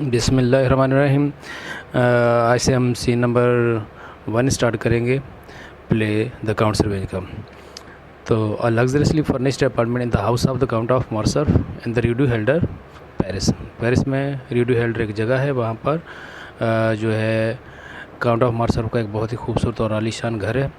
बिस्मिल्लाहिर्रहमानिर्रहीम। आज से हम सीन नंबर 1 स्टार्ट करेंगे, प्ले द काउंट सर्वेज का। तो a luxuriously furnished apartment in the house of the count of Morcerf in the Rue du Helder, Paris. Paris में रियू डू हेल्डर एक जगह है, वहाँ पर जो है काउंट ऑफ मॉर्सर्फ का एक बहुत ही खूबसूरत और आलीशान घर है।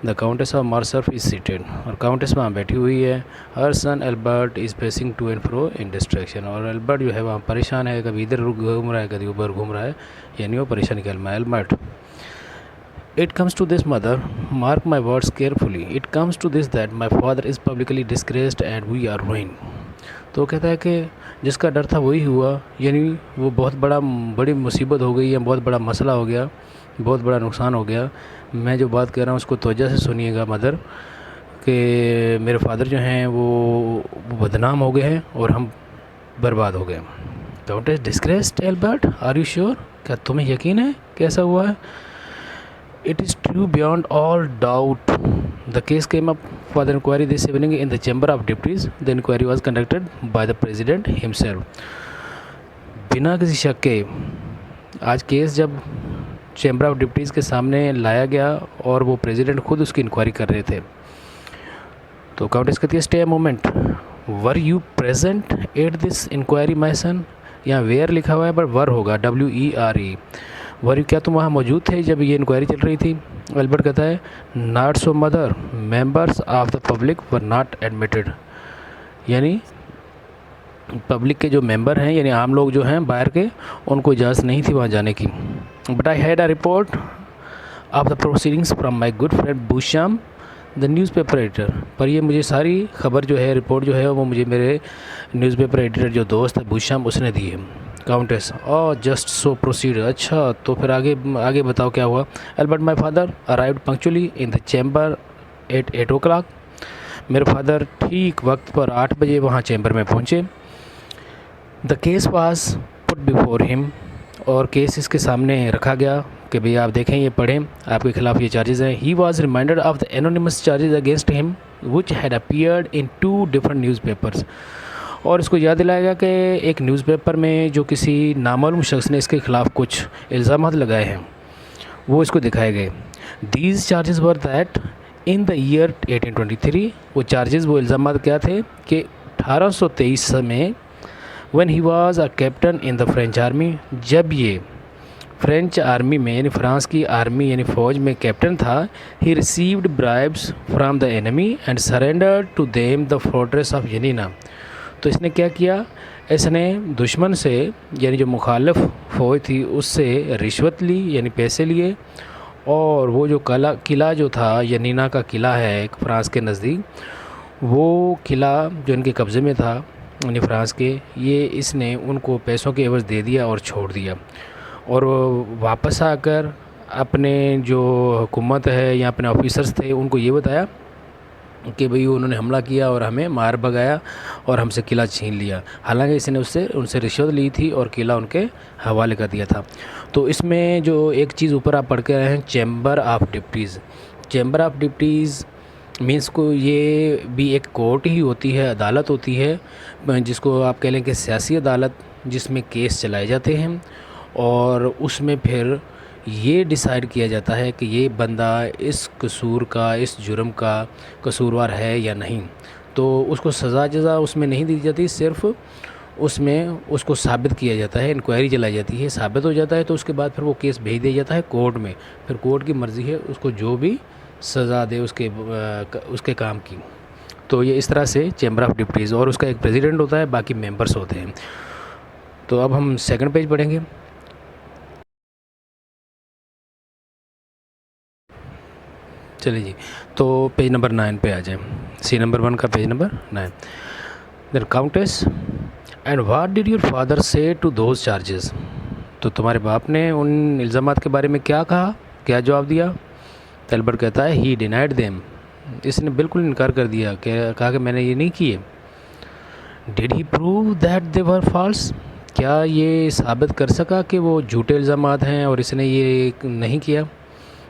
The countess of Morcerf is seated, और काउंटेस वहाँ बैठी हुई है। Her son Albert is facing to and fro in distraction, और एल्बर्ट जो है वहाँ परेशान है, कभी इधर घूम रहा है, कभी उधर घूम रहा है, यानी वो परेशानी का Albert. It comes to this, mother, mark my words carefully, it comes to this that my father is publicly disgraced and we are ruined। तो कहता है कि जिसका डर था वही हुआ, यानी वो बहुत बड़ी मुसीबत हो गई है, बहुत बड़ा मसला हो गया, बहुत बड़ा नुकसान हो गया। मैं जो बात कह रहा हूँ उसको तवज्जो से सुनिएगा मदर, कि मेरे फादर जो हैं वो बदनाम हो गए हैं और हम बर्बाद हो गए। Countess disgraced Albert, are you sure? क्या तुम्हें यकीन है कैसा हुआ है? It is true beyond all doubt. The case came up for the inquiry this evening in the Chamber of Deputies. The inquiry was conducted by the President himself. बिना किसी शक के आज केस जब चैम्बर ऑफ डिप्टीज़ के सामने लाया गया और वो प्रेसिडेंट खुद उसकी इंक्वायरी कर रहे थे, तो काउंटेस कहती है, stay a moment, were you present at this inquiry my son? यहाँ वेयर लिखा हुआ है पर वर होगा, WERE। वर, क्या तुम वहाँ मौजूद थे जब ये इंक्वायरी चल रही थी? एल्बर्ट कहता है, not so mother, members of the public were not admitted, यानी पब्लिक के जो मेंबर हैं, यानी आम लोग जो हैं बाहर के, उनको इजाज़त नहीं थी वहाँ जाने की। But I had a report of the proceedings from my good friend Beauchamp the newspaper editor. पर ये मुझे सारी खबर जो है, रिपोर्ट जो है, वो मुझे मेरे न्यूज़पेपर एडिटर जो दोस्त है बूशाम, उसने दी है। Countess, oh just so proceed, अच्छा तो फिर आगे बताओ क्या हुआ? Albert, my father arrived punctually in the chamber at 8 o'clock। मेरे फादर ठीक वक्त पर 8 बजे वहाँ चैम्बर में पहुँचे। The case was put before him, और केस इसके सामने रखा गया कि भई आप देखें, ये पढ़ें, आपके खिलाफ़ ये चार्जेस हैं। He was reminded of the anonymous charges against him which had appeared in 2 different newspapers, और इसको याद दिलाया गया कि एक न्यूज़पेपर में जो किसी नामालूम शख्स ने इसके ख़िलाफ़ कुछ इल्ज़ामात लगाए हैं, वो इसको दिखाए गए। These charges were that in the year 1823, वो चार्जेस, वो इल्ज़ामात क्या थे कि 1823 में when he was a captain in the French army, जब ये फ्रेंच आर्मी में, यानी फ्रांस की आर्मी यानी फ़ौज में कैप्टन था, he received bribes from the enemy and surrender to them the fortress of Yanina. तो इसने क्या किया, इसने दुश्मन से, यानी जो मुखालिफ फ़ौज थी, उससे रिश्वत ली, यानी पैसे लिए, और वो जो किला जो था, यनीना का किला है एक फ्रांस के नज़दीक, वो किला जो इनके कब्ज़े में था, यानी फ्रांस के, ये इसने उनको पैसों के एवज़ दे दिया और छोड़ दिया। और वापस आकर अपने जो हुकूमत है या अपने ऑफिसर्स थे, उनको ये बताया कि भाई उन्होंने हमला किया और हमें मार भगाया और हमसे किला छीन लिया, हालांकि इसने उनसे रिश्वत ली थी और किला उनके हवाले कर दिया था। तो इसमें जो एक चीज़ ऊपर आप पढ़ के आए हैं, chamber of deputies. Chamber of deputies means को ये भी एक कोर्ट ही होती है, अदालत होती है, जिसको आप कह लें कि सियासी अदालत, जिसमें केस चलाए जाते हैं, और उसमें फिर ये डिसाइड किया जाता है कि ये बंदा इस कसूर का, इस जुर्म का कसूरवार है या नहीं। तो उसको सज़ा जज़ा उसमें नहीं दी जाती, सिर्फ़ उसमें उसको साबित किया जाता है, इंक्वायरी चलाई जाती है, साबित हो जाता है तो उसके बाद फिर वो केस भेज दिया जाता है कोर्ट में। फिर कोर्ट की मर्ज़ी है उसको जो भी सज़ा दे उसके काम की। तो ये इस तरह से चैम्बर ऑफ डिप्टीज़, और उसका एक प्रेसिडेंट होता है, बाकी मेंबर्स होते हैं। तो अब हम सेकंड पेज पढ़ेंगे। चलिए जी, तो पेज नंबर 9 पे आ जाएं। सी नंबर 1 का page number 9। Then countess, and what did your father say to those charges? तो तुम्हारे बाप ने उन इल्ज़ामात के बारे में क्या कहा, क्या जवाब दिया? एल्बर्ट कहता है, ही डिनाइड देम, इसने बिल्कुल इनकार कर दिया, कहा कि मैंने ये नहीं किए। Did he prove that they were false, क्या ये साबित कर सका कि वो झूठे इल्ज़ामात हैं और इसने ये नहीं किया?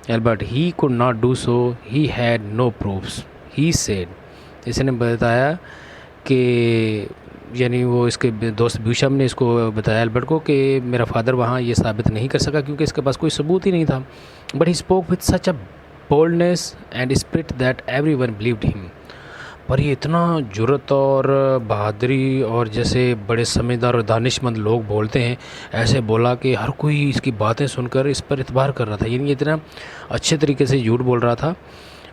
Albert, he could not do so, he had no proofs, he said, इसने बताया कि यानी वो इसके दोस्त ब्यूशम ने इसको बताया एल्बर्ट को कि मेरा फादर वहाँ ये साबित नहीं कर सका क्योंकि इसके पास कोई सबूत ही नहीं था। But he spoke with such a boldness and spirit that everyone believed him. पर ये इतना जुर्रत और बहादुरी और जैसे बड़े समझदार और दानिशमंद लोग बोलते हैं, ऐसे बोला कि हर कोई इसकी बातें सुनकर इस पर इतबार कर रहा था। यानी इतना अच्छे तरीके से झूठ बोल रहा था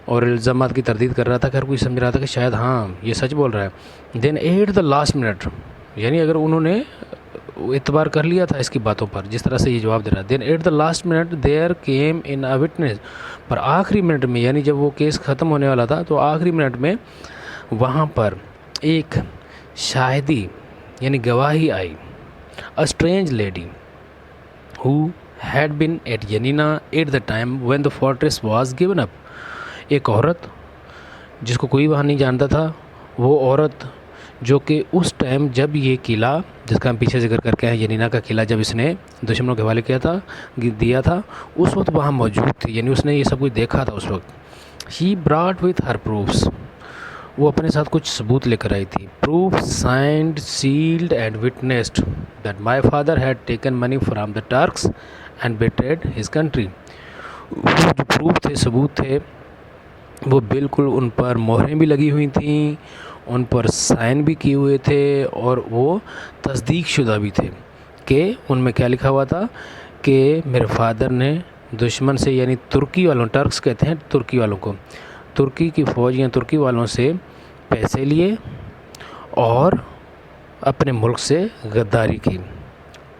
और इल्ज़ामात की तरदीद कर रहा था कि हर कोई समझ रहा था कि शायद हाँ ये सच बोल रहा है। Then at the last minute, यानी अगर उन्होंने इतबार कर लिया था इसकी बातों पर, जिस तरह से ये जवाब दे रहा है, then at the last minute there came in a witness, पर आखिरी मिनट में, यानी जब वो केस ख़त्म होने वाला था तो आखिरी मिनट में वहाँ पर एक शाहिदी यानी गवाही आई। A strange lady who had been at Yanina at the time when the fortress was given up. एक औरत जिसको कोई वहाँ नहीं जानता था, वो औरत जो कि उस टाइम जब ये किला जिसका हम पीछे जिक्र करके हैं, यनीना का किला, जब इसने दुश्मनों के हवाले दिया था उस वक्त वहाँ मौजूद थी, यानी उसने ये सब कुछ देखा था उस वक्त। She brought with her proofs, वो अपने साथ कुछ सबूत लेकर आई थी। Proof signed sealed and witnessed that my father had taken money from the Turks and betrayed his country. वो जो प्रूफ थे, सबूत थे, वो बिल्कुल उन पर मोहरें भी लगी हुई थी, उन पर साइन भी किए हुए थे और वो तस्दीक शुदा भी थे कि उनमें क्या लिखा हुआ था कि मेरे फादर ने दुश्मन से, यानी तुर्की वालों, टर्क्स कहते हैं तुर्की वालों को, तुर्की की फ़ौज या तुर्की वालों से पैसे लिए और अपने मुल्क से गद्दारी की।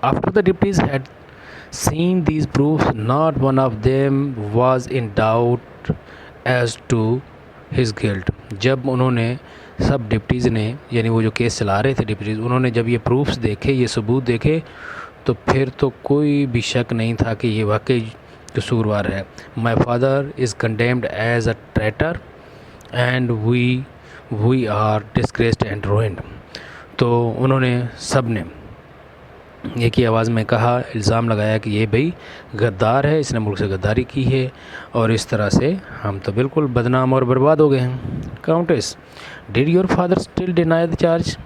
After the deputies had seen these proofs not one of them was in doubt as to his guilt. जब उन्होंने सब डिप्टीज़ ने, यानी वो जो केस चला रहे थे डिप्टीज़, उन्होंने जब ये प्रूफ्स देखे, ये सबूत देखे, तो फिर तो कोई भी शक नहीं था कि ये वाकई कसूरवार है। My father is condemned as a traitor and we are disgraced and ruined. तो उन्होंने सब ने एक ही आवाज़ में कहा, इल्ज़ाम लगाया कि ये भाई गद्दार है, इसने मुल्क से गद्दारी की है और इस तरह से हम तो बिल्कुल बदनाम और बर्बाद हो गए हैं। Countess, did your father still deny the charge?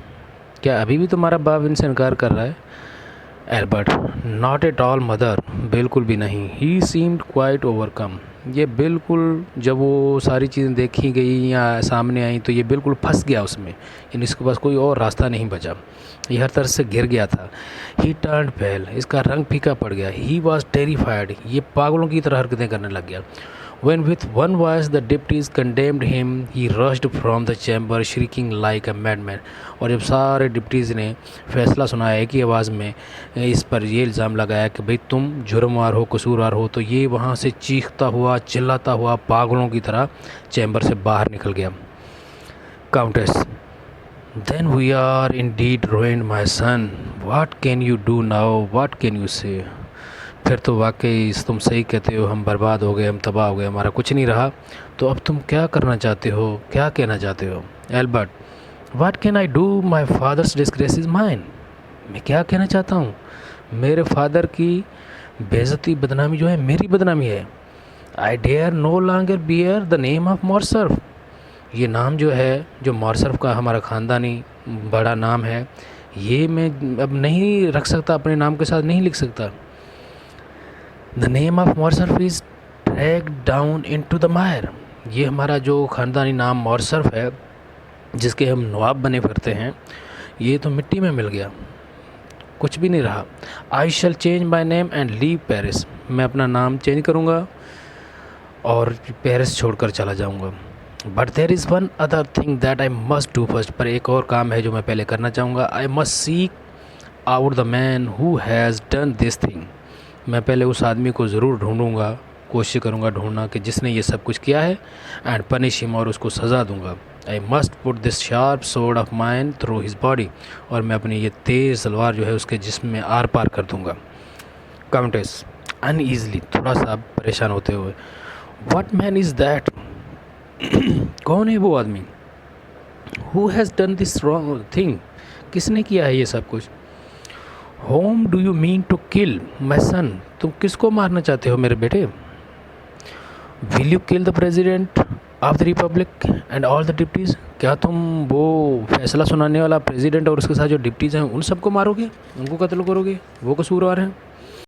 क्या अभी भी तुम्हारा बाप इनसे इनकार कर रहा है? Albert, not at all mother, बिल्कुल भी नहीं। ही सीम्ड क्वाइट ओवरकम। ये बिल्कुल, जब वो सारी चीज़ें देखी गई या सामने आई तो ये बिल्कुल फंस गया उसमें, यानी इसके पास कोई और रास्ता नहीं बचा, ये हर तरह से गिर गया था। ही टर्न पेल, इसका रंग फीका पड़ गया। ही वॉज टेरिफाइड, ये पागलों की तरह हरकतें करने लग गया। When with one voice the deputies condemned him, he rushed from the chamber shrieking like a madman। और जब सारे डिप्टीज़ ने फैसला सुनाया एक ही आवाज़ में, इस पर ये इल्ज़ाम लगाया कि भाई तुम जुर्मवार हो, कसूरवार हो, तो ये वहाँ से चीखता हुआ, चिल्लाता हुआ पागलों की तरह चैम्बर से बाहर निकल गया। Countess, then we are indeed ruined my son, what can you do now, what can you say? फिर तो वाकई तुम सही कहते हो, हम बर्बाद हो गए, हम तबाह हो गए, हमारा कुछ नहीं रहा, तो अब तुम क्या करना चाहते हो, क्या कहना चाहते हो? Albert, what can I do, my father's disgrace is mine. मैं क्या कहना चाहता हूँ, मेरे फादर की बेइज्जती, बदनामी जो है मेरी बदनामी है। I dare no longer bear the name of Morcerf. ये नाम जो है, जो मॉरसर्फ का हमारा ख़ानदानी बड़ा नाम है, ये मैं अब नहीं रख सकता, अपने नाम के साथ नहीं लिख सकता। The name of Morcerf is dragged down into the mire. ये हमारा जो ख़ानदानी नाम मॉरसर्फ है, जिसके हम नवाब बने फिरते हैं, ये तो मिट्टी में मिल गया, कुछ भी नहीं रहा। I shall change my name and leave Paris. मैं अपना नाम चेंज करूँगा और पेरिस छोड़कर चला जाऊँगा। But there is one other thing that I must do first. पर एक और काम है जो मैं पहले करना चाहूँगा। I must seek out the man who has done this thing. मैं पहले उस आदमी को ज़रूर ढूंढूंगा, कोशिश करूंगा ढूंढना कि जिसने ये सब कुछ किया है, एंड पनिश हिम, और उसको सज़ा दूंगा। I must put this sharp sword of mine through his body. और मैं अपनी ये तेज़ तलवार जो है उसके जिस्म में आर पार कर दूंगा। काउंटेस, अनईजली, थोड़ा सा परेशान होते हुए, व्हाट मैन इज़ दैट? कौन है वो आदमी? Who has done this wrong thing? किसने किया है ये सब कुछ? Whom do you mean to kill my son? तुम किसको मारना चाहते हो मेरे बेटे? Will you kill the president of the republic and all the deputies, क्या तुम वो फैसला सुनाने वाला प्रेसिडेंट और उसके साथ जो डिप्टीज़ हैं उन सबको मारोगे, उनको कत्ल करोगे, वो कसूरवार हैं।